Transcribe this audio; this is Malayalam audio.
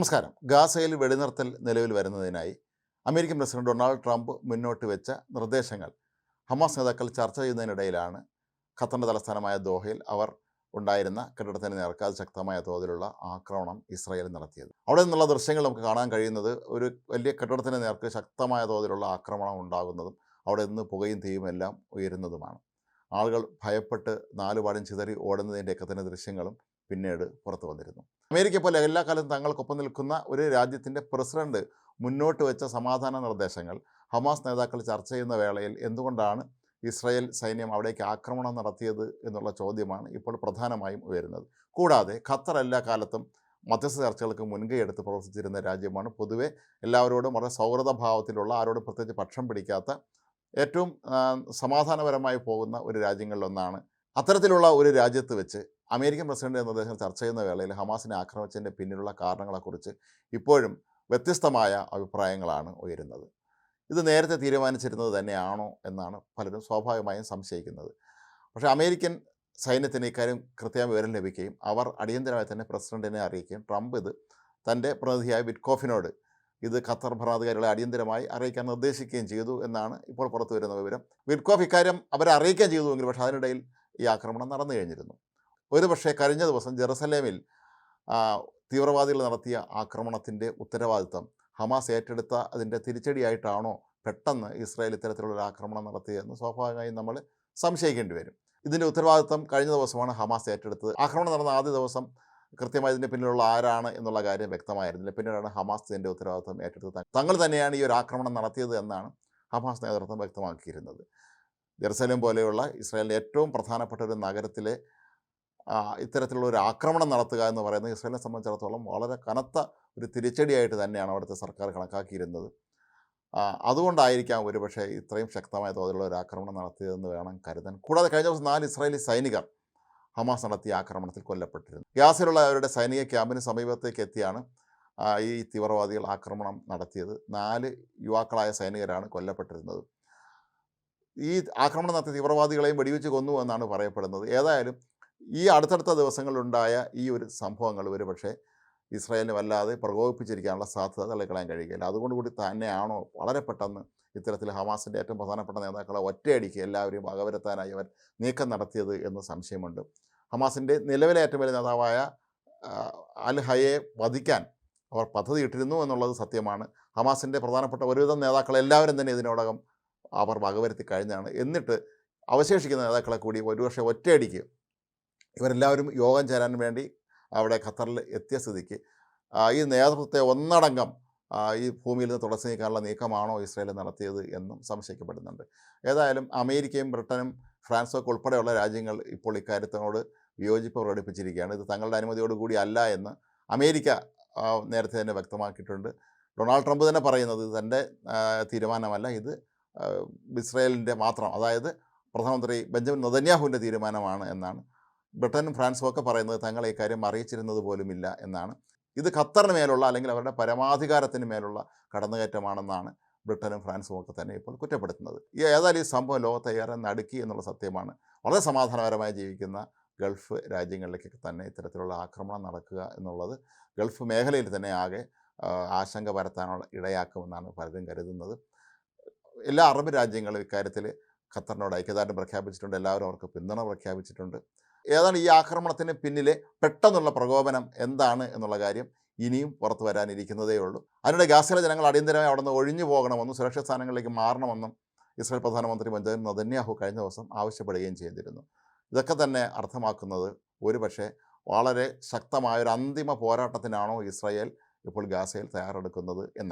നമസ്കാരം. ഗാസയിൽ വെടിനിർത്തൽ നിലവിൽ വരുന്നതിനായി അമേരിക്കൻ പ്രസിഡന്റ് ഡൊണാൾഡ് ട്രംപ് മുന്നോട്ട് വെച്ച നിർദ്ദേശങ്ങൾ ഹമാസ് നേതാക്കൾ ചർച്ച ചെയ്യുന്നതിനിടയിലാണ് ഖത്തറിൻ്റെ തലസ്ഥാനമായ ദോഹയിൽ അവർ ഉണ്ടായിരുന്ന കെട്ടിടത്തിന് നേർക്ക് അതിശക്തമായ തോതിലുള്ള ആക്രമണം ഇസ്രായേൽ നടത്തിയത്. അവിടെ നിന്നുള്ള ദൃശ്യങ്ങൾ നമുക്ക് കാണാൻ കഴിയുന്നത് ഒരു വലിയ കെട്ടിടത്തിന് നേർക്ക് ശക്തമായ തോതിലുള്ള ആക്രമണം ഉണ്ടാകുന്നതും അവിടെ നിന്ന് പുകയും തീയും എല്ലാം ഉയരുന്നതുമാണ്. ആളുകൾ ഭയപ്പെട്ട് നാലുപാടും ചിതറി ഓടുന്നതിൻ്റെയൊക്കെ തന്നെ ദൃശ്യങ്ങളും പിന്നീട് പുറത്തു വന്നിരുന്നു. അമേരിക്ക പോലെ എല്ലാ കാലത്തും തങ്ങൾക്കൊപ്പം നിൽക്കുന്ന ഒരു രാജ്യത്തിൻ്റെ പ്രസിഡന്റ് മുന്നോട്ട് വെച്ച സമാധാന നിർദ്ദേശങ്ങൾ ഹമാസ് നേതാക്കൾ ചർച്ച ചെയ്യുന്ന വേളയിൽ എന്തുകൊണ്ടാണ് ഇസ്രായേൽ സൈന്യം അവിടേക്ക് ആക്രമണം നടത്തിയത് എന്നുള്ള ചോദ്യമാണ് ഇപ്പോൾ പ്രധാനമായും ഉയരുന്നത്. കൂടാതെ ഖത്തർ എല്ലാ കാലത്തും മധ്യസ്ഥ ചർച്ചകൾക്ക് മുൻകൈ എടുത്ത് പ്രവർത്തിച്ചിരുന്ന രാജ്യമാണ്. പൊതുവെ എല്ലാവരോടും വളരെ സൗഹൃദഭാവത്തിലുള്ള, ആരോടും പ്രത്യേകിച്ച് പക്ഷം പിടിക്കാത്ത, ഏറ്റവും സമാധാനപരമായി പോകുന്ന ഒരു രാജ്യങ്ങളിലൊന്നാണ്. അത്തരത്തിലുള്ള ഒരു രാജ്യത്ത് വെച്ച് അമേരിക്കൻ പ്രസിഡന്റ് നിർദ്ദേശം ചർച്ച ചെയ്യുന്ന വേളയിൽ ഹമാസിനെ ആക്രമിച്ചതിൻ്റെ പിന്നിലുള്ള കാരണങ്ങളെക്കുറിച്ച് ഇപ്പോഴും വ്യത്യസ്തമായ അഭിപ്രായങ്ങളാണ് ഉയരുന്നത്. ഇത് നേരത്തെ തീരുമാനിച്ചിരുന്നത് തന്നെയാണോ എന്നാണ് പലരും സ്വാഭാവികമായും സംശയിക്കുന്നത്. പക്ഷേ അമേരിക്കൻ സൈന്യത്തിന് ഇക്കാര്യം കൃത്യമായ വിവരം ലഭിക്കുകയും അവർ അടിയന്തരമായി തന്നെ പ്രസിഡന്റിനെ അറിയിക്കുകയും ട്രംപ് ഇത് തൻ്റെ പ്രതിനിധിയായ വിറ്റ്കോഫിനോട് ഇത് ഖത്തർ ഭരണാധികാരികളെ അടിയന്തരമായി അറിയിക്കാൻ നിർദ്ദേശിക്കുകയും ചെയ്തു എന്നാണ് ഇപ്പോൾ പുറത്തു വരുന്ന വിവരം. വിറ്റ്കോഫ് ഇക്കാര്യം അവരെ അറിയിക്കുകയും ചെയ്തുവെങ്കിൽ പക്ഷേ അതിനിടയിൽ ഈ ആക്രമണം നടന്നു കഴിഞ്ഞിരുന്നു. ഒരുപക്ഷെ കഴിഞ്ഞ ദിവസം ജെറുസലേമിൽ തീവ്രവാദികൾ നടത്തിയ ആക്രമണത്തിൻ്റെ ഉത്തരവാദിത്തം ഹമാസ് ഏറ്റെടുത്ത അതിൻ്റെ തിരിച്ചടിയായിട്ടാണോ പെട്ടെന്ന് ഇസ്രായേൽ ഇത്തരത്തിലുള്ളൊരു ആക്രമണം നടത്തിയതെന്ന് സ്വാഭാവികമായും നമ്മൾ സംശയിക്കേണ്ടി വരും. ഇതിൻ്റെ ഉത്തരവാദിത്തം കഴിഞ്ഞ ദിവസമാണ് ഹമാസ് ഏറ്റെടുത്തത്. ആക്രമണം നടന്ന ആദ്യ ദിവസം കൃത്യമായി ഇതിൻ്റെ പിന്നിലുള്ള ആരാണ് എന്നുള്ള കാര്യം വ്യക്തമായിരുന്നില്ല. പിന്നീടാണ് ഹമാസ് ഇതിൻ്റെ ഉത്തരവാദിത്തം ഏറ്റെടുത്തത്. തങ്ങൾ തന്നെയാണ് ഈ ഒരു ആക്രമണം നടത്തിയത് എന്നാണ് ഹമാസ് നേതൃത്വം വ്യക്തമാക്കിയിരുന്നത്. ജെറുസലേം പോലെയുള്ള ഇസ്രായേലിൻ്റെ ഏറ്റവും പ്രധാനപ്പെട്ട ഒരു നഗരത്തിലെ ഇത്തരത്തിലുള്ള ഒരു ആക്രമണം നടത്തുക എന്ന് പറയുന്നത് ഇസ്രായേലിനെ സംബന്ധിച്ചിടത്തോളം വളരെ കനത്ത ഒരു തിരിച്ചടിയായിട്ട് തന്നെയാണ് അവിടുത്തെ സർക്കാർ കണക്കാക്കിയിരുന്നത്. അതുകൊണ്ടായിരിക്കാം ഒരുപക്ഷെ ഇത്രയും ശക്തമായ തോതിലുള്ള ഒരു ആക്രമണം നടത്തിയതെന്ന് വേണം കരുതാൻ. കൂടാതെ കഴിഞ്ഞ ദിവസം 4 ഇസ്രായേലി സൈനികർ ഹമാസ് നടത്തിയ ആക്രമണത്തിൽ കൊല്ലപ്പെട്ടിരുന്നു. ഗ്യാസിലുള്ള അവരുടെ സൈനിക ക്യാമ്പിന് സമീപത്തേക്ക് എത്തിയാണ് ഈ തീവ്രവാദികൾ ആക്രമണം നടത്തിയത്. 4 യുവാക്കളായ സൈനികരാണ് കൊല്ലപ്പെട്ടിരുന്നത്. ഈ ആക്രമണം നടത്തിയ തീവ്രവാദികളെയും വെടിവെച്ച് കൊന്നു എന്നാണ് പറയപ്പെടുന്നത്. ഏതായാലും ഈ അടുത്തടുത്ത ദിവസങ്ങളിലുണ്ടായ ഈ ഒരു സംഭവങ്ങൾ ഒരുപക്ഷെ ഇസ്രായേലിനെ വല്ലാതെ പ്രകോപിപ്പിച്ചിരിക്കാനുള്ള സാധ്യത തള്ളിക്കളയാൻ കഴിയുകയില്ല. അതുകൊണ്ടുകൂടി തന്നെയാണോ വളരെ പെട്ടെന്ന് ഇത്തരത്തിൽ ഹമാസിൻ്റെ ഏറ്റവും പ്രധാനപ്പെട്ട നേതാക്കളെ ഒറ്റയടിക്ക് എല്ലാവരെയും വകവരുത്താനായി അവർ നീക്കം നടത്തിയത് എന്ന് സംശയമുണ്ട്. ഹമാസിൻ്റെ നിലവിലെ ഏറ്റവും വലിയ നേതാവായ അൽ ഹയെ വധിക്കാൻ അവർ പദ്ധതി ഇട്ടിരുന്നു എന്നുള്ളത് സത്യമാണ്. ഹമാസിൻ്റെ പ്രധാനപ്പെട്ട ഒരുവിധം നേതാക്കളെല്ലാവരും തന്നെ ഇതിനോടകം അവർ വകവരുത്തി കഴിഞ്ഞാണ്. എന്നിട്ട് അവശേഷിക്കുന്ന നേതാക്കളെ കൂടി ഒരുപക്ഷെ ഒറ്റയടിക്ക് ഇവരെല്ലാവരും യോഗം ചേരാൻ വേണ്ടി അവിടെ ഖത്തറിൽ എത്തിയ സ്ഥിതിക്ക് ഈ നേതൃത്വത്തെ ഒന്നടങ്കം ഈ ഭൂമിയിൽ നിന്ന് തുടച്ചു നീക്കാനുള്ള നീക്കമാണോ ഇസ്രായേൽ നടത്തിയത് എന്നും സംശയിക്കപ്പെടുന്നുണ്ട്. ഏതായാലും അമേരിക്കയും ബ്രിട്ടനും ഫ്രാൻസും ഒക്കെ ഉൾപ്പെടെയുള്ള രാജ്യങ്ങൾ ഇപ്പോൾ ഇക്കാര്യത്തിനോട് വിയോജിപ്പ് പ്രകടിപ്പിച്ചിരിക്കുകയാണ്. ഇത് തങ്ങളുടെ അനുമതിയോടുകൂടി അല്ല എന്ന് അമേരിക്ക നേരത്തെ തന്നെ വ്യക്തമാക്കിയിട്ടുണ്ട്. ഡൊണാൾഡ് ട്രംപ് തന്നെ പറയുന്നത് ഇത് തൻ്റെ തീരുമാനമല്ല, ഇത് ഇസ്രായേലിൻ്റെ മാത്രം, അതായത് പ്രധാനമന്ത്രി ബെഞ്ചമിൻ നെതന്യാഹുവിൻ്റെ തീരുമാനമാണ് എന്നാണ്. ബ്രിട്ടനും ഫ്രാൻസും ഒക്കെ പറയുന്നത് തങ്ങൾ ഈ കാര്യം അറിയിച്ചിരുന്നത് പോലുമില്ല എന്നാണ്. ഇത് ഖത്തറിന് മേലുള്ള അല്ലെങ്കിൽ അവരുടെ പരമാധികാരത്തിന് മേലുള്ള കടന്നുകയറ്റമാണെന്നാണ് ബ്രിട്ടനും ഫ്രാൻസും ഒക്കെ തന്നെ ഇപ്പോൾ കുറ്റപ്പെടുത്തുന്നത്. ഏതായാലും ഈ സംഭവം ലോകത്തെ ഏറെ നടുക്കി എന്നുള്ള സത്യമാണ്. വളരെ സമാധാനപരമായി ജീവിക്കുന്ന ഗൾഫ് രാജ്യങ്ങളിലേക്കൊക്കെ തന്നെ ഇത്തരത്തിലുള്ള ആക്രമണം നടക്കുക എന്നുള്ളത് ഗൾഫ് മേഖലയിൽ തന്നെ ആകെ ആശങ്ക പരത്താനുള്ള ഇടയാക്കുമെന്നാണ് പലരും കരുതുന്നത്. എല്ലാ അറബ് രാജ്യങ്ങളും ഇക്കാര്യത്തിൽ ഖത്തറിനോട് ഐക്യദാർഢ്യം പ്രഖ്യാപിച്ചിട്ടുണ്ട്. എല്ലാവരും അവർക്ക് പിന്തുണ പ്രഖ്യാപിച്ചിട്ടുണ്ട്. ഏതാണ് ഈ ആക്രമണത്തിന് പിന്നിലെ പെട്ടെന്നുള്ള പ്രകോപനം എന്താണ് എന്നുള്ള കാര്യം ഇനിയും പുറത്തു വരാനിരിക്കുന്നതേ ഉള്ളൂ. അതിനിടെ ഗാസയിലെ ജനങ്ങൾ അടിയന്തരമായി അവിടെ നിന്ന് ഒഴിഞ്ഞു പോകണമെന്നും സുരക്ഷിത സ്ഥാനങ്ങളിലേക്ക് മാറണമെന്നും ഇസ്രായേൽ പ്രധാനമന്ത്രി ബെഞ്ചമിൻ നെതന്യാഹു കഴിഞ്ഞ ദിവസം ആവശ്യപ്പെടുകയും ചെയ്തിരുന്നു. ഇതൊക്കെ തന്നെ അർത്ഥമാക്കുന്നത് ഒരുപക്ഷെ വളരെ ശക്തമായൊരു അന്തിമ പോരാട്ടത്തിനാണോ ഇസ്രായേൽ ഇപ്പോൾ ഗാസയിൽ തയ്യാറെടുക്കുന്നത് എന്നാണ്.